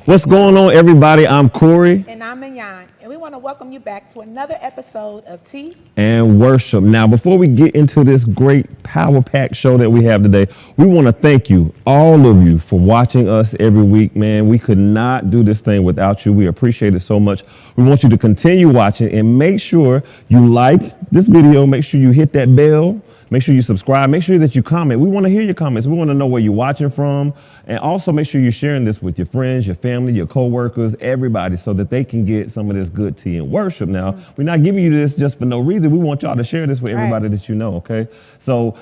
What's going on, everybody? I'm Corey. And I'm Mignon, and we want to welcome you back to another episode of Tea And Worship. Now, before we get into this great power-packed show that we have today, we want to thank you, all of you, for watching us every week, man. We could not do this thing without you. We appreciate it so much. We want you to continue watching and make sure you like this video. Make sure you hit that bell. Make sure you subscribe. Make sure that you comment. We want to hear your comments. We want to know where you're watching from. And also make sure you're sharing this with your friends, your family, your coworkers, everybody, so that they can get some of this good tea and worship. Now, we're not giving you this just for no reason. We want y'all to share this with everybody that you know, okay? So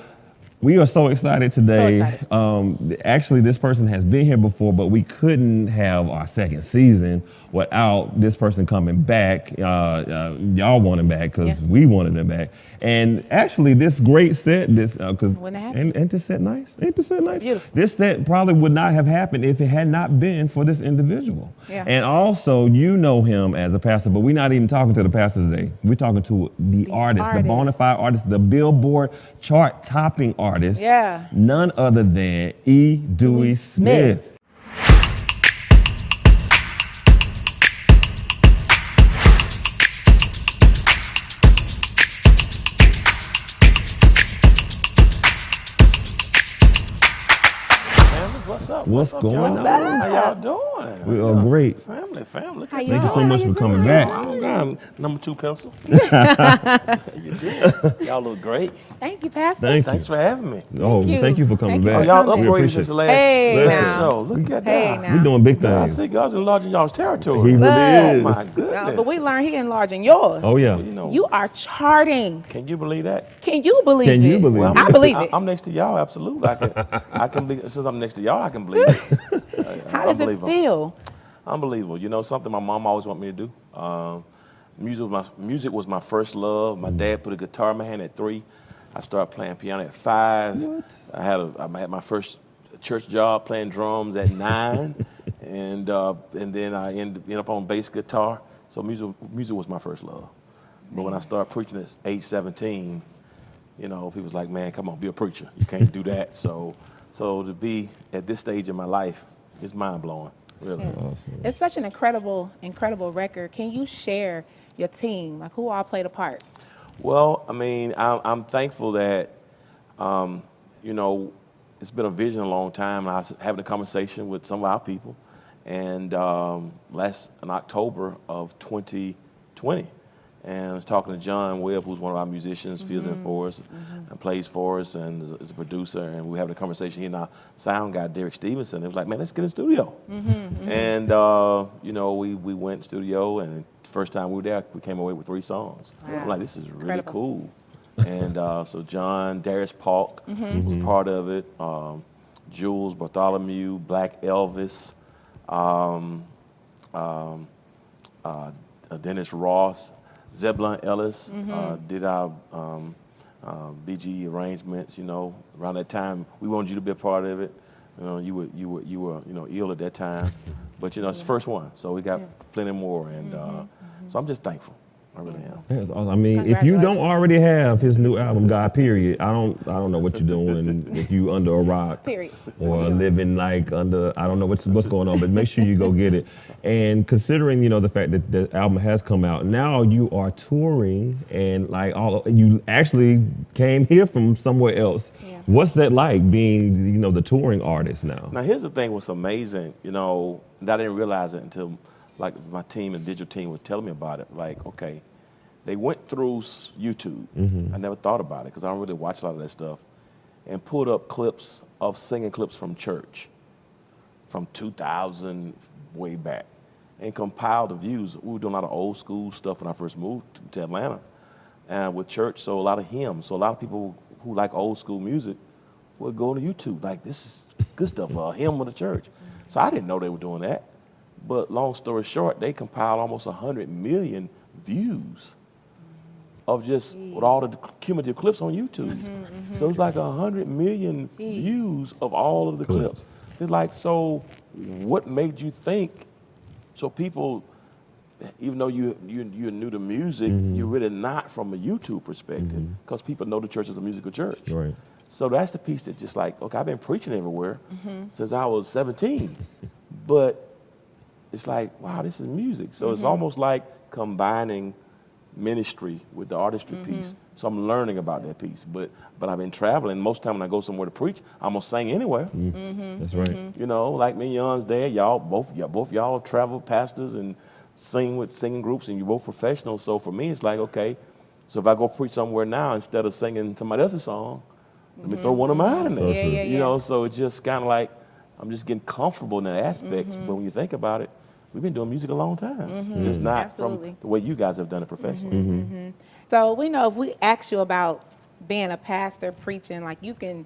we are so excited today. So excited. Actually, this person has been here before, but we couldn't have our second season without this person coming back. Y'all want him back because we wanted him back. And actually, this great set, ain't this set nice? Ain't this set nice? Beautiful. This set probably would not have happened if it had not been for this individual. Yeah. And also, you know him as a pastor, but we're not even talking to the pastor today. We're talking to the artist, the bona fide artist, the Billboard chart-topping artist. Yeah. None other than Dewey Smith. What's going on? How y'all doing? We are great. Family. Thank you so much for coming back. Number 2 pencil. You did. Y'all look great. Thank you, Pastor. Thanks for having me. Thank you for coming back. Y'all We upgraded appreciate since it. the last show. Look at that. now. We're doing big I things. see God's enlarging y'all's territory. He really Oh is. my goodness. But we learned he enlarging yours. Oh, yeah. You are charting. Can you believe that? Can you believe it? Can you believe it? I believe it. I'm next to y'all, absolutely. I can believe. Since I'm next to y'all, I can believe it. How does it feel? Unbelievable. You know, something my mom always wanted me to do. Music was my first love. My dad put a guitar in my hand at 3. I started playing piano at 5. What? I had my first church job playing drums at 9, and then I ended up on bass guitar. So music was my first love. But when I started preaching at age 17, you know, people was like, "Man, come on, be a preacher. You can't do that." So to be at this stage in my life is mind blowing. Really. Yeah. Awesome. It's such an incredible record. Can you share your team? Like, who all played a part? Well, I mean, I'm thankful that, you know, it's been a vision a long time. I was having a conversation with some of our people, and in October of 2020, and I was talking to John Webb, who's one of our musicians, fills in for us, and plays for us, and is a producer, and we were having a conversation. He and our sound guy, Derek Stevenson, it was like, "Man, let's get in the studio." And, you know, we went in the studio, and the first time we were there, we came away with 3 songs. Wow. I'm like, this is really Incredible. cool. And so John, Darius Polk was part of it, Jules Bartholomew, Black Elvis, Dennis Ross, Zebulon Ellis did our BG arrangements. You know, around that time, we wanted you to be a part of it. You know, you were ill at that time, but you know it's the first one, so we got plenty more, and so I'm just thankful. I really am. That's awesome. I mean, if you don't already have his new album, God, period, I don't know what you're doing if you under a rock. Period. Or living like under, I don't know what's going on, but make sure you go get it. And considering, you know, the fact that the album has come out, now you are touring and like you actually came here from somewhere else. Yeah. What's that like being, you know, the touring artist now? Now here's the thing: what's amazing, you know, and I didn't realize it until like my team and digital team was telling me about it. Like, okay, they went through YouTube. I never thought about it because I don't really watch a lot of that stuff, and pulled up clips of singing clips from church from 2000 way back and compiled the views. We were doing a lot of old school stuff when I first moved to Atlanta with church, so a lot of hymns. So a lot of people who like old school music would go to YouTube, like, this is good stuff, a hymn of the church. So I didn't know they were doing that. But long story short, they compiled almost 100 million views of just with all the cumulative clips on YouTube. So it's like 100 million views of all of the clips. It's like, so what made you think, so people, even though you're new to music, you're really not from a YouTube perspective, because people know the church is a musical church. Right. So that's the piece that just like, okay, I've been preaching everywhere since I was 17, but it's like, wow, this is music. So it's almost like combining ministry with the artistry piece. So I'm learning about that piece. But I've been traveling. Most time when I go somewhere to preach, I'm gonna sing anywhere. That's right. You know, like me and Young's dad, both y'all travel pastors and sing with singing groups, and you're both professionals. So for me, it's like, okay, so if I go preach somewhere now, instead of singing somebody else's song, let me throw one of mine in there. So true. You know, so it's just kind of like I'm just getting comfortable in that aspect. But when you think about it, we've been doing music a long time, just not Absolutely. from the way you guys have done it professionally. So we know if we ask you about being a pastor, preaching, like you can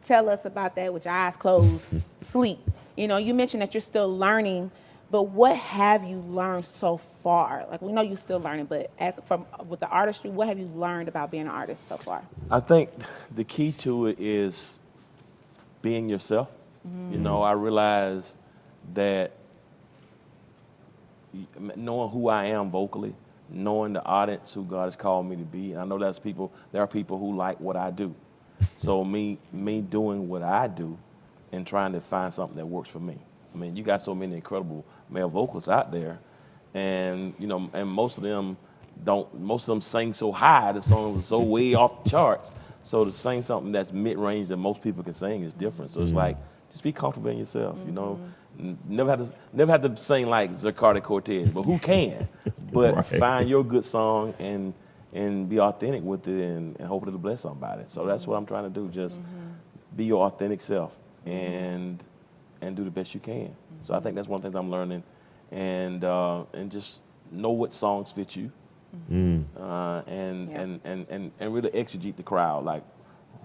tell us about that with your eyes closed, sleep. You know, you mentioned that you're still learning, but what have you learned so far? Like we know you're still learning, but with the artistry, what have you learned about being an artist so far? I think the key to it is being yourself. You know, I realize that knowing who I am vocally, knowing the audience who God has called me to be, and I know there are people who like what I do. So me doing what I do and trying to find something that works for me. I mean, you got so many incredible male vocalists out there, and you know, and most of them sing so high, the songs are so way off the charts. So to sing something that's mid-range that most people can sing is different. So it's like, just be comfortable in yourself, you know. Never have to sing like Zaccardi Cortez, but who can? But find your good song and be authentic with it and hope it'll bless somebody. So that's what I'm trying to do, just be your authentic self and do the best you can. So I think that's one thing I'm learning, and just know what songs fit you, and really exegete the crowd. Like,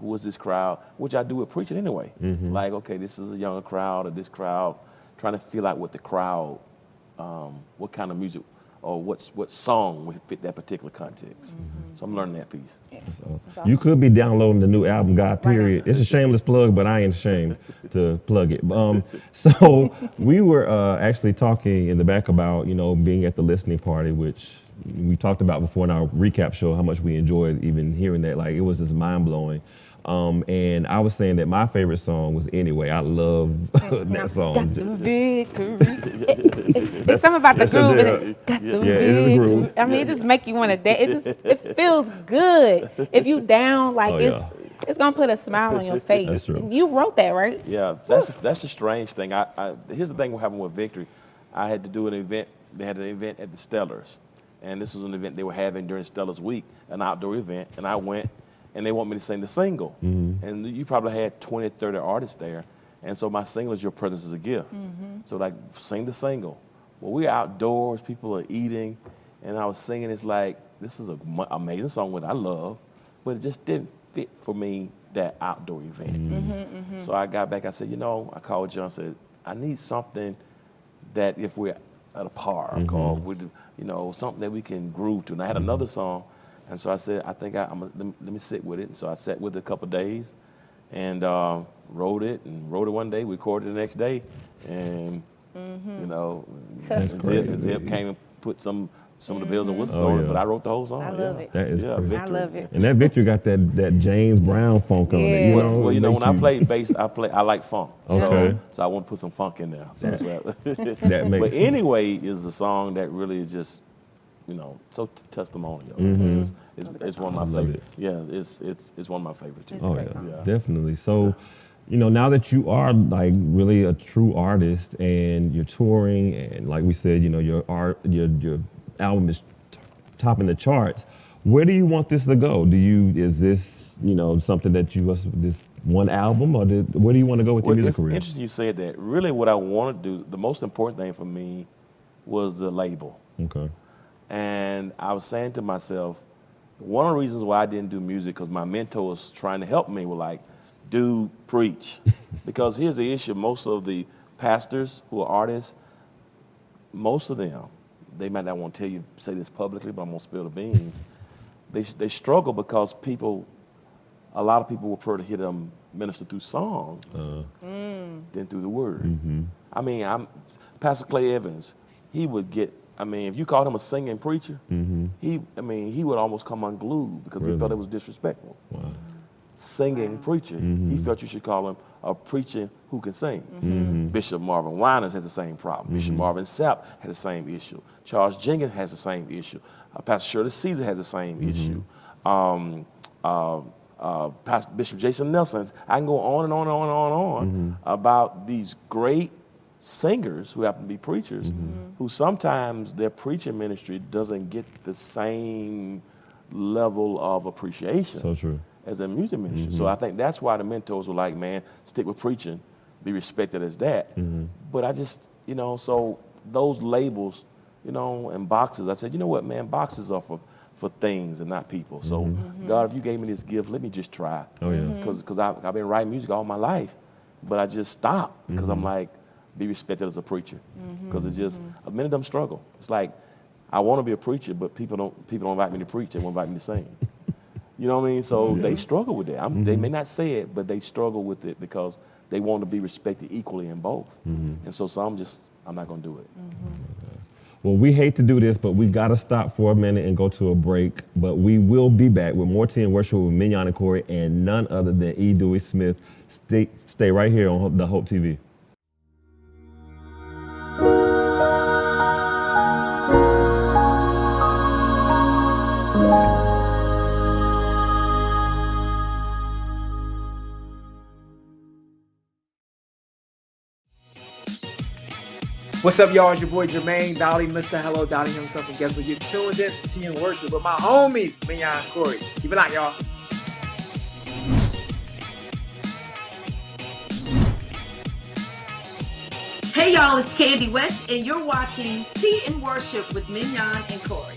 who is this crowd? Which I do with preaching anyway. Like, okay, this is a younger crowd, or this crowd, trying to feel out what the crowd, what kind of music or what song would fit that particular context. So I'm learning that piece. That's awesome. You could be downloading the new album, God Period. It's a shameless plug, but I ain't ashamed to plug it. So we were actually talking in the back about, you know, being at the listening party, which we talked about before in our recap show, how much we enjoyed even hearing that. Like, it was just mind-blowing. And I was saying that my favorite song was Anyway. I love that song. Got the victory. It's something about the groove in it. Got the it is a groove. I mean, it just make you want to dance. It feels good. If you down, like it's gonna put a smile on your face. That's true. You wrote that, right? Yeah, that's the strange thing. Here's the thing what happened with Victory. I had to do an event. They had an event at the Stellars, and this was an event they were having during Stellars Week, an outdoor event, and I went. And they want me to sing the single. And you probably had 20, 30 artists there. And so my single is Your Presence is a Gift. So like, sing the single. Well, we're outdoors, people are eating, and I was singing, it's like, this is an amazing song that I love, but it just didn't fit for me, that outdoor event. So I got back, I said, you know, I called John and said, I need something that if we're at a park or with, you know, something that we can groove to. And I had another song. And so I said, I think let me sit with it. And so I sat with it a couple of days and wrote it one day, recorded it the next day. And, you know, Zip came and put some of the bells and whistles on it, but I wrote the whole song. I love it. That is I love it. And that Victory got that James Brown funk on it. You know? Well, you know, when I play bass, I like funk. Okay. So I want to put some funk in there. So that's what That makes But sense. Anyway is a song that really is just, you know, so testimonial. It's one of my favorites. Yeah, it's one of my favorites too. Oh yeah, definitely. So, you know, now that you are like really a true artist and you're touring, and like we said, you know, your album is topping the charts. Where do you want this to go? Is this, you know, something that this one album, or where do you want to go with your music career? It's interesting you said that. Really, what I want to do, the most important thing for me, was the label. Okay. And I was saying to myself, one of the reasons why I didn't do music, because my mentors trying to help me were like, dude, preach. Because here's the issue, most of the pastors who are artists, most of them, they might not want to say this publicly, but I'm going to spill the beans. They struggle because a lot of people would prefer to hear them minister through song than through the word. I mean, Pastor Clay Evans, he would get, I mean, if you called him a singing preacher, he would almost come unglued because he felt it was disrespectful. Wow. singing preacher. He felt you should call him a preacher who can sing. Bishop Marvin Winans has the same problem. Bishop Marvin Sapp has the same issue. Charles Jenkins has the same issue. Pastor Shirley Caesar has the same issue. Pastor Bishop Jason Nelson. I can go on and on and on and on and on about these great singers who happen to be preachers, who sometimes their preaching ministry doesn't get the same level of appreciation. So true. As a music ministry. So I think that's why the mentors were like, man, stick with preaching, be respected as that. But I just, so those labels, and boxes, I said, you know what, man, boxes are for things and not people. So God, if you gave me this gift, let me just try. Oh, yeah. Because I've been writing music all my life, but I just stopped because I'm like, be respected as a preacher. Because it's just, many of them struggle. It's like, I want to be a preacher, but people don't invite me to preach, they won't invite me to sing. You know what I mean? So they struggle with that. They may not say it, but they struggle with it because they want to be respected equally in both. And so some I'm not going to do it. Well, we hate to do this, but we got to stop for a minute and go to a break. But we will be back with more Tea and Worship with Mignon and Corey and none other than E. Dewey Smith. Stay right here on the Hope TV. What's up, y'all? It's your boy Jermaine Dolly, Mr. Hello Dolly himself, and guess what? You're tuned in to Tea and Worship with my homies, Mignon and Corey. Keep it locked, y'all. Hey, y'all, it's Candy West, and you're watching Tea and Worship with Mignon and Corey.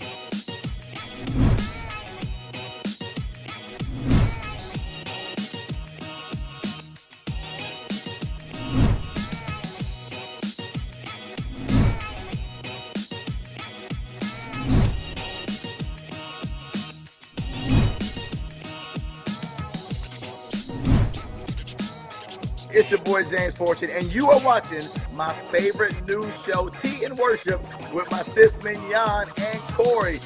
It's your boy James Fortune, and you are watching my favorite news show, Tea and Worship, with my sis Mignon and Corey.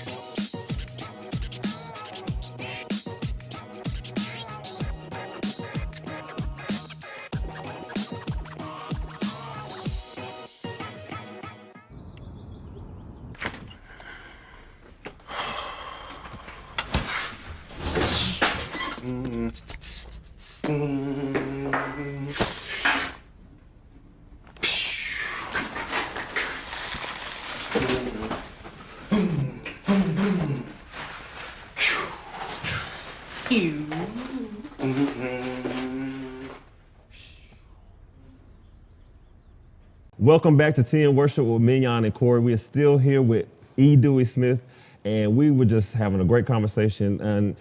Welcome back to Tea and Worship with Mignon and Corey. We are still here with E. Dewey Smith, and we were just having a great conversation. And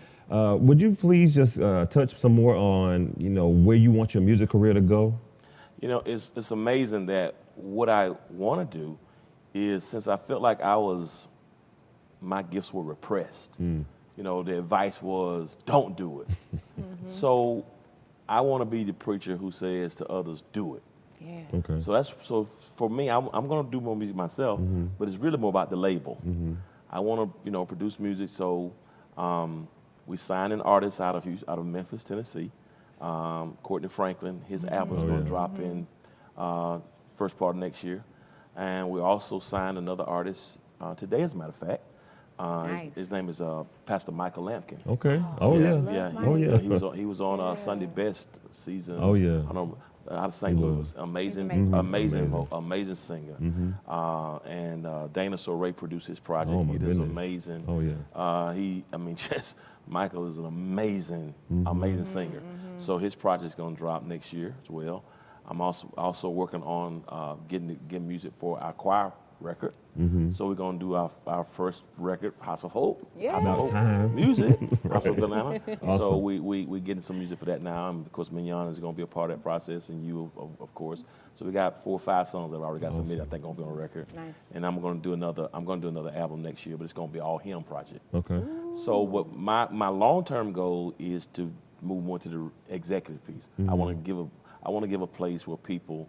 would you please just touch some more on, where you want your music career to go? It's amazing that what I want to do is, since I felt like my gifts were repressed. The advice was, don't do it. So I want to be the preacher who says to others, do it. Yeah. Okay. So for me, I'm going to do more music myself, but it's really more about the label. I want to, produce music. So we signed an artist out of Memphis, Tennessee, Courtney Franklin. His album is going to drop in first part of next year, and we also signed another artist today, as a matter of fact. Nice. His name is Pastor Michael Lampkin. Okay. Oh, yeah. Oh, yeah. He was on Sunday Best season. Oh, yeah. I don't know, out of St. Louis. Amazing singer. And Dana Soray produced his project. Oh, my It is goodness. amazing. Oh, yeah. Michael is an amazing singer. So his project is going to drop next year as well. I'm also working on getting music for our choir record. So we're going to do our first record, House of Hope. Yeah. House of Hope Time. music. House of Atlanta. Awesome. So we getting some music for that now. And of course, Mignon is going to be a part of that process, and you, of course. So we got 4 or 5 songs that I've already got submitted. I think going to be on record. Nice. And I'm going to do another album next year, but it's going to be all him project. Okay. So what my long-term goal is to move more to the executive piece. I want to give a place where people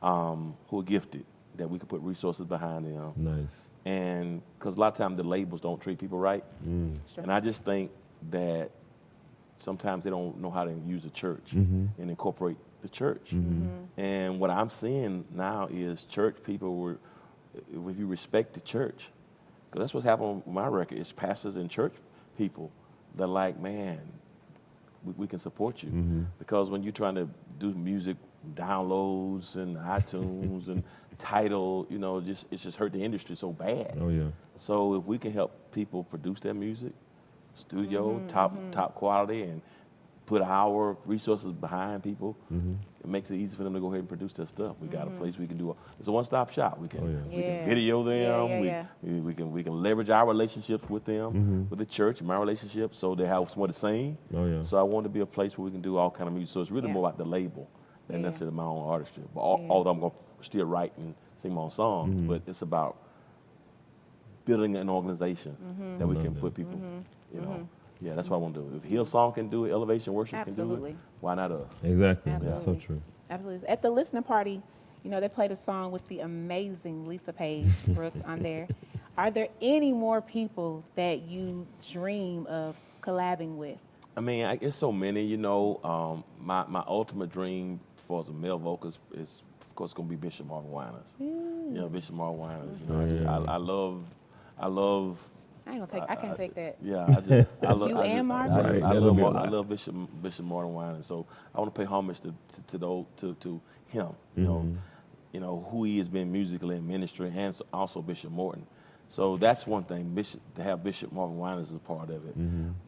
who are gifted, that we could put resources behind them. Nice. And because a lot of times the labels don't treat people right. And I just think that sometimes they don't know how to use the church and incorporate the church. And what I'm seeing now is church people if you respect the church, because that's what's happening with my record, is pastors and church people that like, man, we can support you. Because when you're trying to do music downloads and iTunes and Tidal, you know, it's just hurt the industry so bad. Oh, yeah. So if we can help people produce their music, studio, top quality, and put our resources behind people, it makes it easy for them to go ahead and produce their stuff. We got a place we can do. It's a one-stop shop. We can we can video them. We can leverage our relationships with them, with the church, my relationship, so they have somewhere to sing. Oh, yeah. So I want to be a place where we can do all kind of music. So it's really more about the label than necessarily my own artistry. But although I'm going to still write and sing my own songs, but it's about building an organization that we can put people, you know. Yeah, that's what I want to do. If Hillsong can do it, Elevation Worship can do it, why not us? Exactly. Absolutely. That's so true. Absolutely. At the listening party, you know, they played a song with the amazing Lisa Page Brooks on there. Are there any more people that you dream of collabing with? I mean, it's so many, you know. My ultimate dream for as a male vocalist is, of course, going to be Bishop Marvin Winans. You know, Bishop Marvin Winans. You know, I love. I can't take that. Yeah, I love You and Marvin? I love Bishop Marvin Winans. So I want to pay homage to him. You know who he has been musically in ministry, and also Bishop Morton. So that's one thing. To have Bishop Marvin Winans as a part of it.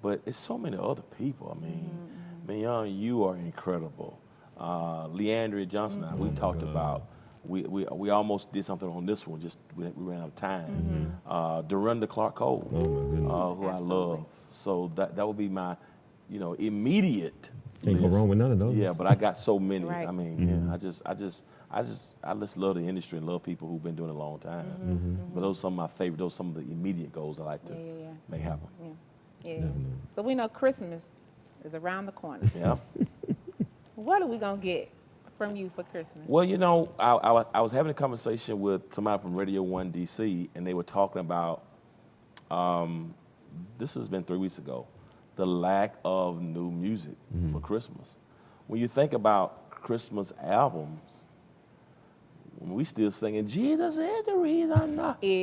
But it's so many other people. I mean, young, you are incredible. Leandria Johnson, we talked about. We almost did something on this one. Just we ran out of time. Dorinda Clark Cole, who I love. So that would be my, you know, immediate. Can't go wrong with none of those. Yeah, but I got so many. Right. I mean, I just love the industry and love people who've been doing it a long time. But those are some of my favorite. Those are some of the immediate goals I like to make happen. Yeah. So we know Christmas is around the corner. Yeah. What are we gonna get from you for Christmas? Well, you know, I was having a conversation with somebody from Radio 1 DC, and they were talking about, this has been 3 weeks ago, the lack of new music for Christmas. When you think about Christmas albums, we still singing, Jesus is the reason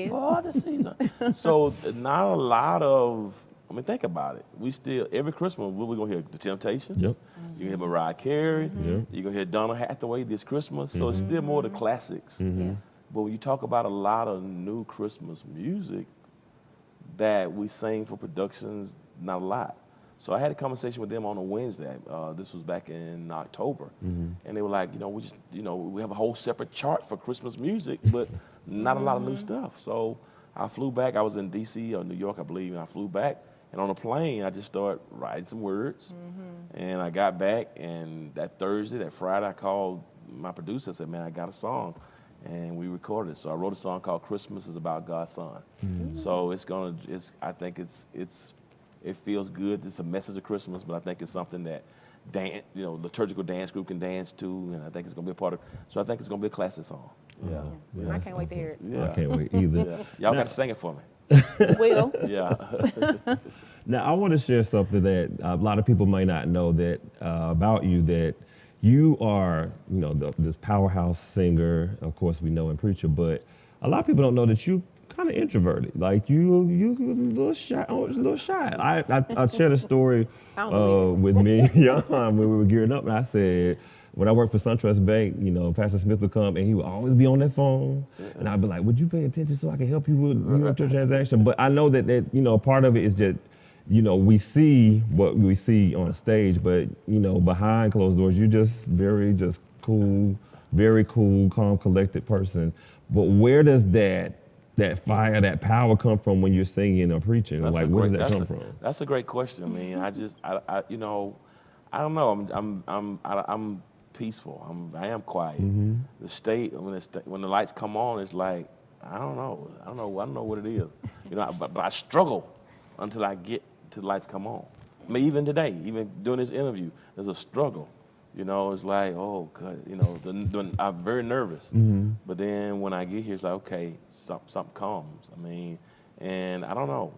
for the season. So not a lot of, I mean, think about it. We still, every Christmas, what we going to hear? The Temptations. Yep. You hear Mariah Carey. You're going to hear Donna Hathaway this Christmas. So it's still more the classics. Yes. But when you talk about a lot of new Christmas music that we sing for productions, not a lot. So I had a conversation with them on a Wednesday. This was back in October. And they were like, we have a whole separate chart for Christmas music, but not a lot of new stuff. So I flew back. I was in D.C. or New York, I believe, and I flew back. And on a plane, I just started writing some words. And I got back, and that Friday, I called my producer and said, man, I got a song. And we recorded it. So I wrote a song called Christmas is About God's Son. So I think it feels good. It's a message of Christmas, but I think it's something that liturgical dance group can dance to, and I think it's going to be a part of. So I think it's going to be a classic song. I can't wait to hear it. Yeah. I can't wait either. Y'all got to sing it for me. Will. Yeah. Now, I want to share something that a lot of people might not know that about you, that you are, this powerhouse singer, of course we know, and preacher, but a lot of people don't know that you kind of introverted. Like you a little shy. I shared a story with me and Jan when we were gearing up, and I said, when I worked for SunTrust Bank, Pastor Smith would come and he would always be on that phone, and I'd be like, "Would you pay attention so I can help you with your transaction?" But I know that part of it is that we see what we see on stage, but behind closed doors, you're just very cool, very cool, calm, collected person. But where does that fire, that power come from when you're singing or preaching? Where does that come from? That's a great question. I mean, I don't know. I'm peaceful. I am quiet. The state when the lights come on, it's like I don't know what it is. But I struggle until I get to the lights come on. I mean, even today, even doing this interview, there's a struggle. It's like, oh God, I'm very nervous. But then when I get here, it's like, okay, something comes. I mean, and I don't know.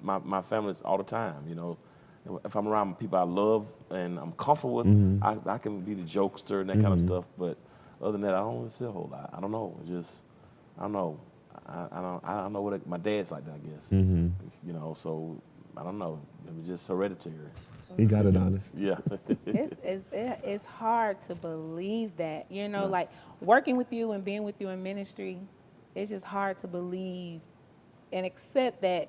My family's all the time, if I'm around people I love and I'm comfortable with, I can be the jokester and that kind of stuff. But other than that, I don't really see a whole lot. I don't know. It's just, I don't know. I don't know what my dad's like that, I guess. You know, so I don't know. It was just hereditary. He got it honest. Yeah. It's hard to believe that, you know, like working with you and being with you in ministry, it's just hard to believe and accept that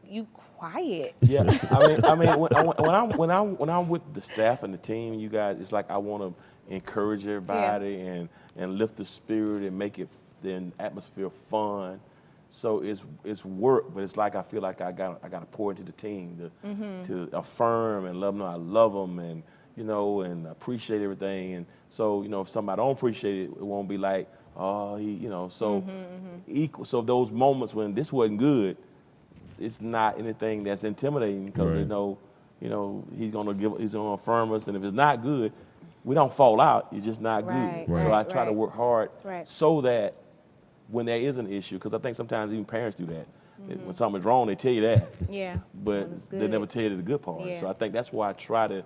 you quiet. Yeah, I mean, when I'm with the staff and the team, you guys, it's like I want to encourage everybody and lift the spirit and make it the atmosphere fun. So it's work, but it's like I feel like I got to pour into the team to affirm and let them know I love them and you know and appreciate everything. And so you know if somebody don't appreciate it, it won't be like you know so equal. So those moments when this wasn't good, it's not anything that's intimidating because they know he's gonna affirm us, and if it's not good, we don't fall out. It's just not good. So I try to work hard so that when there is an issue, because I think sometimes even parents do that. When something's wrong, they tell you that. But they never tell you the good part. So I think that's why I try to,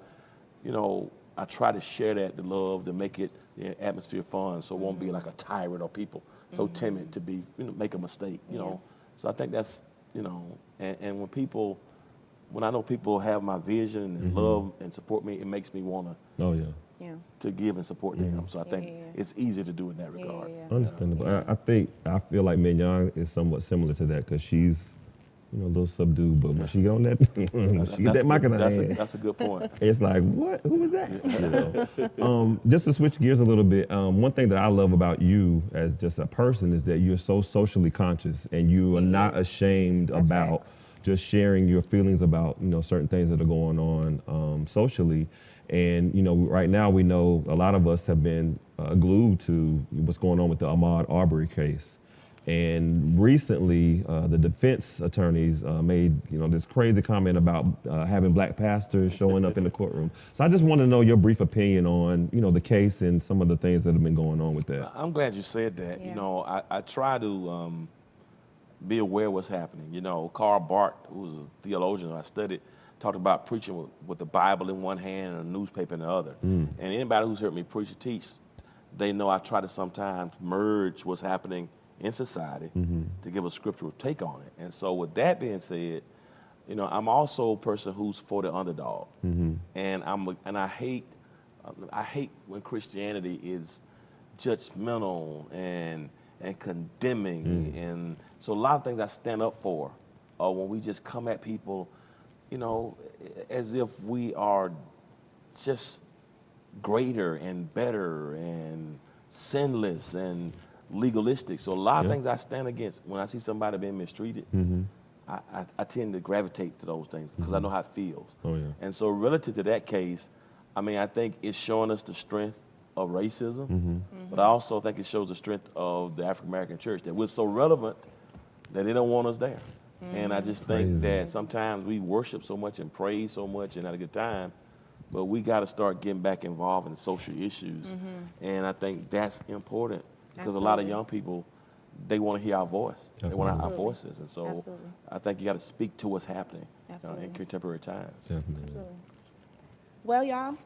share that, the love, to make it the atmosphere fun, so it won't be like a tyrant or people so timid to be, make a mistake, you know. So I think that's, and when I know people have my vision and love and support me, it makes me want to. To give and support them. So I think it's easy to do in that regard. Understandable. I feel like Mignon is somewhat similar to that because she's, a little subdued, but when she get on that, she get that mic in her hand. That's a good point. It's like, what? Who was that? Just to switch gears a little bit, one thing that I love about you as just a person is that you're so socially conscious and you are not ashamed about just sharing your feelings about, certain things that are going on socially. And, right now we know a lot of us have been glued to what's going on with the Ahmaud Arbery case. And recently, the defense attorneys made, this crazy comment about having black pastors showing up in the courtroom. So I just want to know your brief opinion on, the case and some of the things that have been going on with that. I'm glad you said that. I try to be aware of what's happening. Karl Barth, who was a theologian I studied, talked about preaching with the Bible in one hand and a newspaper in the other. And anybody who's heard me preach or teach, they know I try to sometimes merge what's happening in society to give a scriptural take on it. And so with that being said, I'm also a person who's for the underdog. And I hate when Christianity is judgmental and condemning. And so a lot of things I stand up for are when we just come at people as if we are just greater and better and sinless and legalistic. So a lot of things I stand against when I see somebody being mistreated, I tend to gravitate to those things because I know how it feels. And so relative to that case, I think it's showing us the strength of racism, but I also think it shows the strength of the African American church, that we're so relevant that they don't want us there. And I just think that sometimes we worship so much and praise so much and had a good time, but we got to start getting back involved in social issues. And I think that's important because a lot of young people, they want to hear our voice. They want our voices. And so I think you got to speak to what's happening in contemporary times. Definitely. Well, y'all,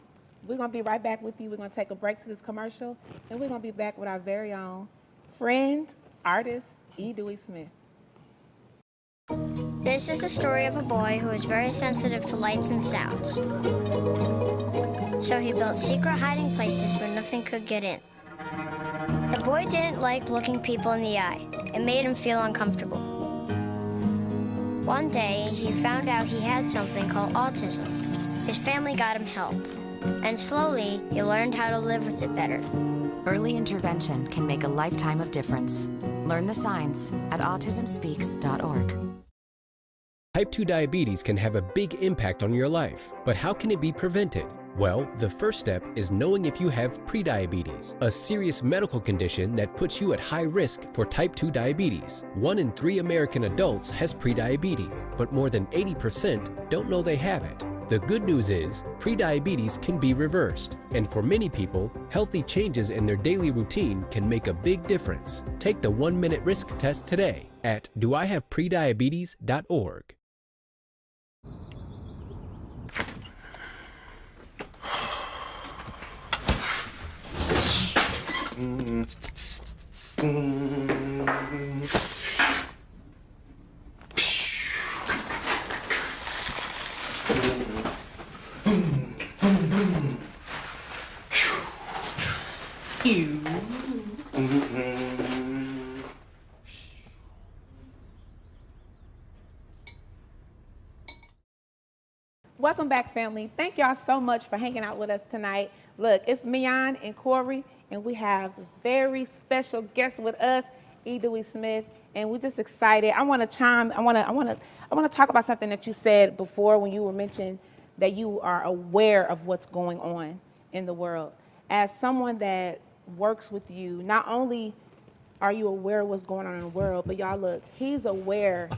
we're going to be right back with you. We're going to take a break to this commercial, and we're going to be back with our very own friend, artist, Dewey Smith. This is the story of a boy who was very sensitive to lights and sounds. So he built secret hiding places where nothing could get in. The boy didn't like looking people in the eye. It made him feel uncomfortable. One day, he found out he had something called autism. His family got him help. And slowly, he learned how to live with it better. Early intervention can make a lifetime of difference. Learn the signs at autismspeaks.org. Type 2 diabetes can have a big impact on your life, but how can it be prevented? Well, the first step is knowing if you have prediabetes, a serious medical condition that puts you at high risk for type 2 diabetes. 1 in 3 American adults has prediabetes, but more than 80% don't know they have it. The good news is, prediabetes can be reversed, and for many people, healthy changes in their daily routine can make a big difference. Take the 1-minute risk test today at doihaveprediabetes.org. Welcome back, family. Thank y'all so much for hanging out with us tonight. Look, it's Mian and Corey, and we have a very special guest with us, Dewey Smith, and we're just excited. I want to talk about something that you said before when you were mentioning that you are aware of what's going on in the world. As someone that works with you, not only are you aware of what's going on in the world, but y'all look, he's aware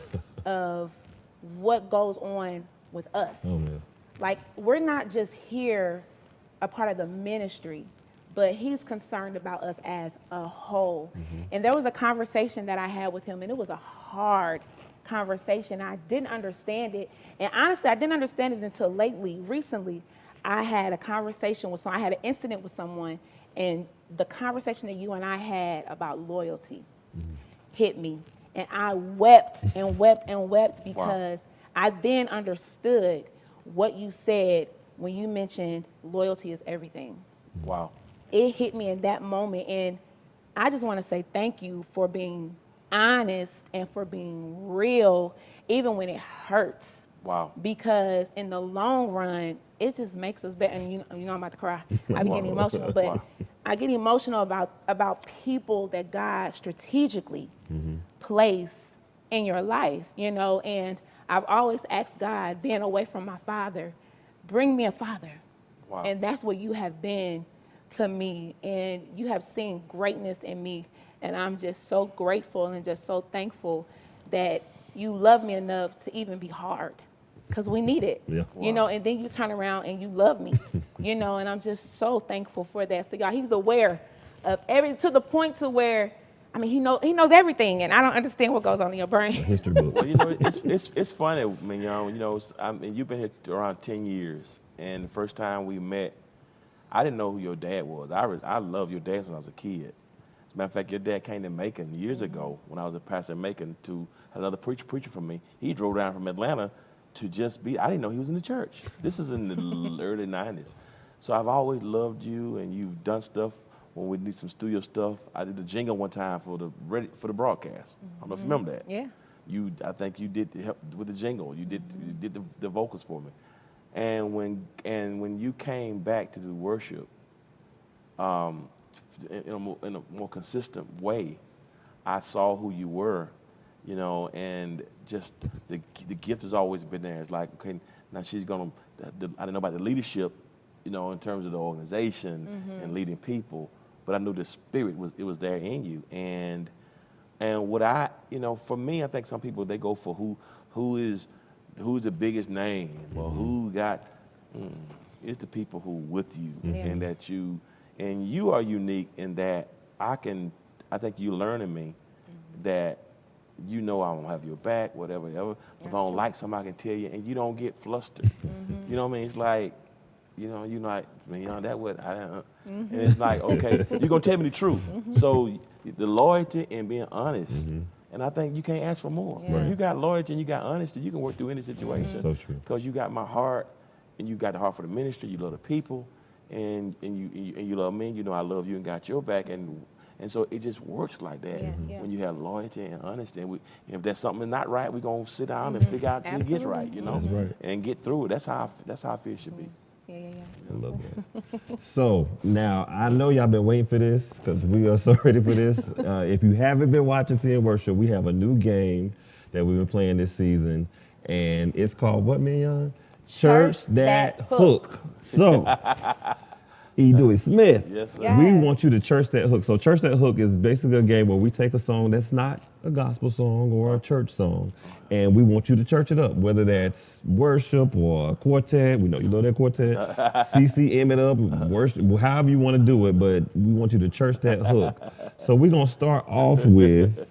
of what goes on with us. Oh, man. Like, we're not just here a part of the ministry, but he's concerned about us as a whole. And there was a conversation that I had with him, and it was a hard conversation. I didn't understand it. And honestly, I didn't understand it until recently, I had a conversation with someone, I had an incident with someone, and the conversation that you and I had about loyalty hit me. And I wept and wept and wept because I then understood what you said when you mentioned loyalty is everything. Wow. It hit me in that moment. And I just want to say thank you for being honest and for being real, even when it hurts. Wow. Because in the long run, it just makes us better. And you know I'm about to cry. I be getting emotional, but I get emotional about people that God strategically placed in your life, you know. And I've always asked God, being away from my father, bring me a father. Wow. And that's what you have been to me. And you have seen greatness in me. And I'm just so grateful and just so thankful that you love me enough to even be hard. Because we need it, you know, and then you turn around and you love me, you know, and I'm just so thankful for that. So, y'all, he's aware of to the point to where, I mean, he knows everything, and I don't understand what goes on in your brain. History book. Well, you know, it's funny, Mignon, you know, and you've been here around 10 years, and the first time we met, I didn't know who your dad was. I loved your dad since I was a kid. As a matter of fact, your dad came to Macon years ago when I was a pastor in Macon to another preacher from me. He drove down from Atlanta to just be, I didn't know he was in the church. This is in the early 90s. So I've always loved you, and you've done stuff when we need some studio stuff. I did the jingle one time for the broadcast. I don't know if you remember that. Yeah. I think you did help with the jingle. You did the vocals for me. And when you came back to do worship, in a more consistent way, I saw who you were. You know, and just the gift has always been there. It's like, okay, now she's gonna. I didn't know about the leadership, you know, in terms of the organization and leading people, but I knew the spirit was there in you. And what you know, for me, I think some people, they go for who's the biggest name or who got. It's the people who with you, and that you are unique in that I think you learning me that. You know I don't have your back, whatever. If I don't like something, I can tell you, and you don't get flustered. You know what I mean? It's like, you know, you're like, man, that what and it's like, okay, you're gonna tell me the truth. So the loyalty and being honest, and I think you can't ask for more. Yeah. If you got loyalty and you got honesty, you can work through any situation. So true. Because you got my heart, and you got the heart for the ministry. You love the people, and you love me. You know I love you and got your back, and so it just works like that when you have loyalty and honesty. And if there's something not right, we're going to sit down and figure out till it gets right, you know, That's right. and get through it. That's how I feel it should be. Yeah. I love that. So now I know y'all been waiting for this because we are so ready for this. If you haven't been watching Tea and Worship, we have a new game that we've been playing this season, and it's called what, Mignon? Church That Hook. So. Dewey Smith, Yes, sir. we want you to church that hook. So church that hook is basically a game where we take a song that's not a gospel song or a church song, and we want you to church it up, whether that's worship or a quartet. We know you love that quartet. CCM it up, worship, however you want to do it, but we want you to church that hook. So we're going to start off with,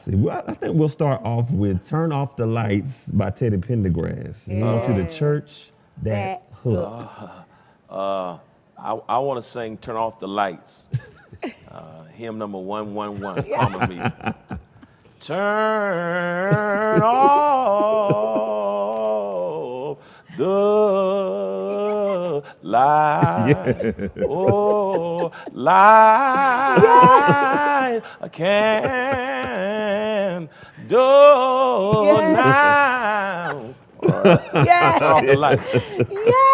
I think we'll start off with Turn Off the Lights by Teddy Pendergrass. We want you to church that hook. I want to sing Turn Off the Lights Hymn number 111, Karma Meter. Turn off the light. Oh, light a candle now. Yes. Turn off the light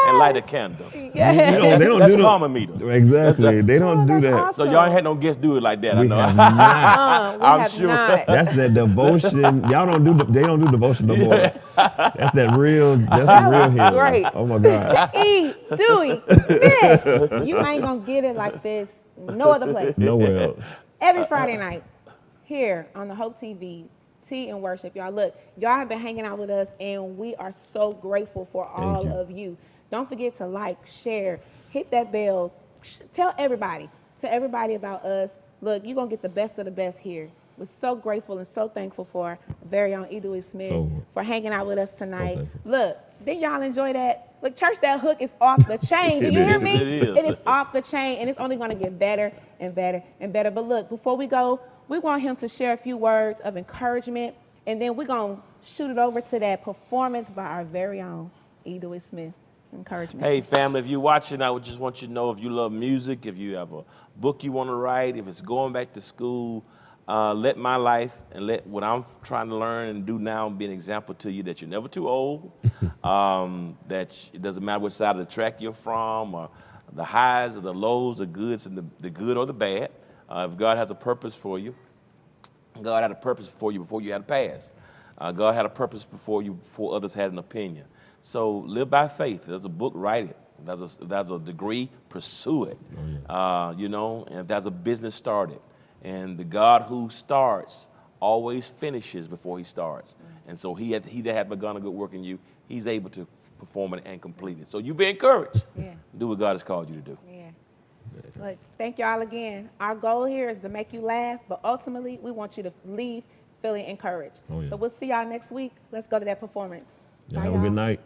and light a candle. Yes. They don't That's do karma meter. Exactly. They don't do that. awesome. So y'all ain't had no guests do it like that. I We know. have not. We I'm have sure. not. That's that devotion. Y'all don't do. They don't do devotion no more. That's that real. That's the real hymn. Great. Oh my God. Dewey Smith. You ain't gonna get it like this no other place. Nowhere else. Every Friday night here on the Hope TV, Tea and Worship. Y'all look, y'all have been hanging out with us, and we are so grateful for all you. of you. Don't forget to like, share, hit that bell, tell everybody about us. Look, you're gonna get the best of the best here. We're so grateful and so thankful for our very own Dewey Smith for hanging out with us tonight. Look, did y'all enjoy that? Look, church, that hook is off the chain. Do you hear me? It is off the chain, and it's only gonna get better and better and better. But look, before we go, we want him to share a few words of encouragement, and then we're gonna shoot it over to that performance by our very own Dewey Smith. Encouragement. Hey, family, if you're watching, I would just want you to know if you love music, if you have a book you want to write, if it's going back to school, let my life and let what I'm trying to learn and do now be an example to you that you're never too old, that it doesn't matter which side of the track you're from, or the highs or the lows, the goods and the good or the bad. If God has a purpose for you, God had a purpose for you before you had a past. God had a purpose before others had an opinion. So live by faith. There's a book, write it. If there's a degree, pursue it. And if there's a business, start it. And the God who starts always finishes before he starts. And so he that hath begun a good work in you, he's able to perform it and complete it. So you be encouraged. Yeah. Do what God has called you to do. Yeah. Look, thank y'all again. Our goal here is to make you laugh, but ultimately we want you to leave feeling encouraged. So we'll see y'all next week. Let's go to that performance. Bye, Have a good night.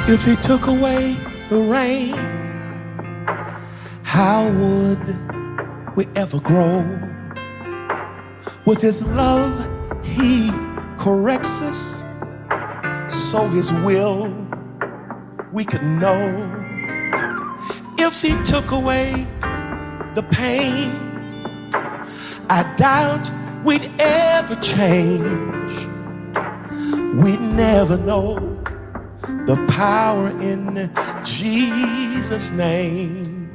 If he took away the rain, how would we ever grow? With his love, he corrects us, so his will we could know. If he took away the pain, I doubt we'd ever change. We'd never know the power in Jesus' name.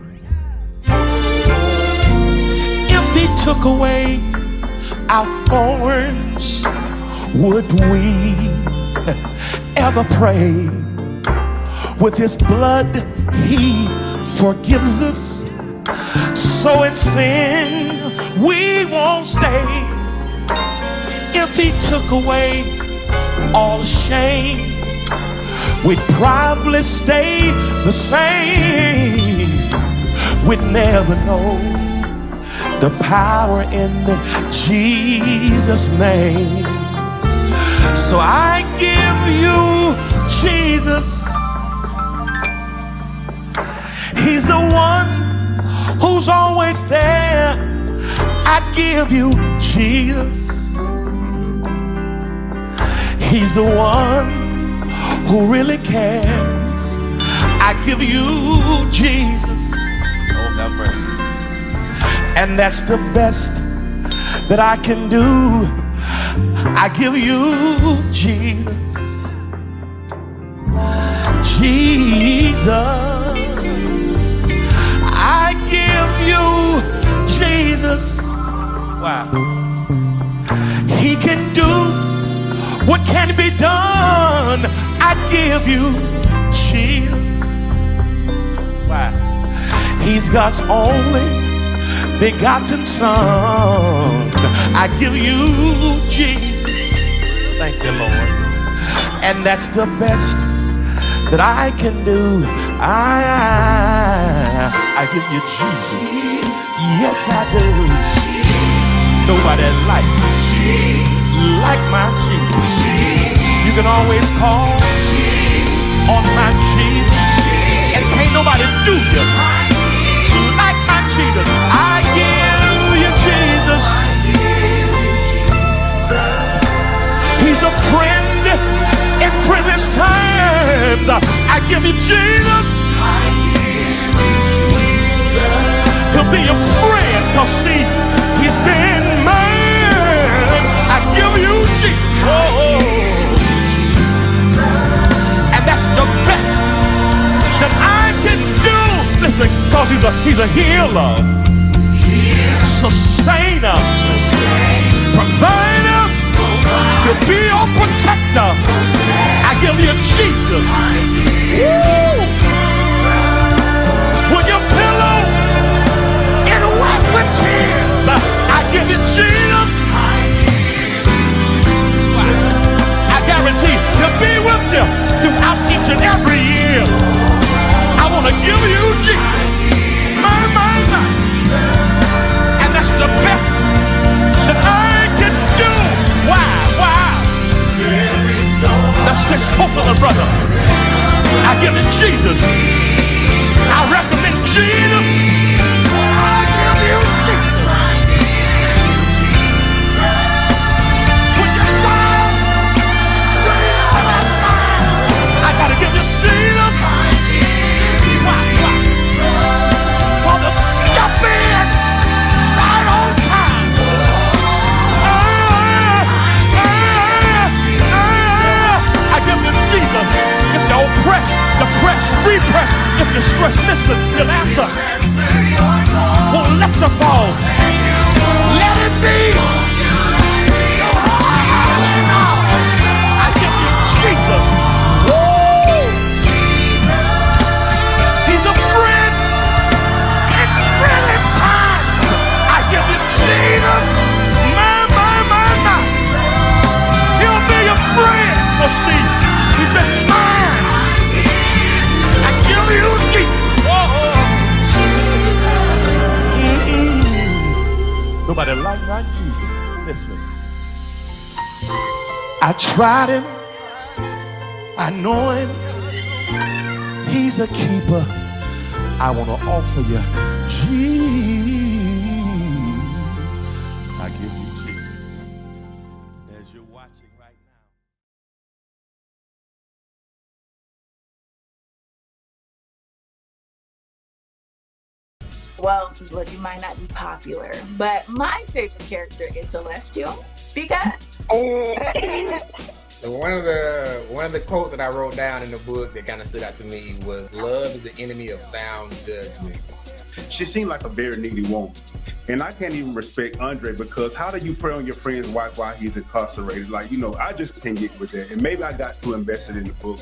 If he took away our thorns, would we ever pray? With his blood, he forgives us, so in sin we won't stay. If he took away all shame, we'd probably stay the same. We'd never know the power in Jesus' name. So I give you Jesus. He's the one who's always there. I give you Jesus. He's the one who really cares. I give you Jesus. Oh, have mercy. And that's the best that I can do. I give you Jesus. Jesus. I give you Jesus. Wow. He can do what can be done. I give you Jesus. Wow. He's God's only begotten Son. I give you Jesus. Thank you, Lord. And that's the best that I can do. I give you Jesus. Yes, I do. Nobody like my Jesus. You can always call on my Jesus, and can't nobody do you like my Jesus. I give you Jesus. He's a friend in friendless times. I give you Jesus. He'll be your friend, cause see, he's been mine. I give you Jesus. Oh. And that's the best that I can do. Listen, cause he's a healer, sustainer, provider. He'll be your protector. I give you Jesus. Woo! When your pillow is wet with tears, I give you Jesus. I guarantee he'll be with you throughout each and every year. I want to give you Jesus. My. And that's the best that I can do. Why? Let's stay close to the brother. I give you Jesus. I recommend Jesus. I give you Jesus. When you're down, I gotta give you Jesus. Why? For the step in right on time. I give you Jesus. If you're oppressed, depressed, repressed, if you're stressed, listen, you'll answer. Won't let you fall. Let it be. I give you Jesus. Woo! He's a friend in friendless time. I give you Jesus. My. He'll be your friend. Oh, see, he's been mine. I give you Jesus. Nobody like my Jesus. Listen. I tried him. I know him. He's a keeper. I want to offer you Jesus. I give you Jesus. As you're watching right now. Well, look, you might not be popular, but my favorite character is Celestial because One of the quotes that I wrote down in the book that kind of stood out to me was, "Love is the enemy of sound judgment." She seemed like a very needy woman. And I can't even respect Andre, because how do you prey on your friend's wife while he's incarcerated? Like, I just can't get with that. And maybe I got too invested in the book,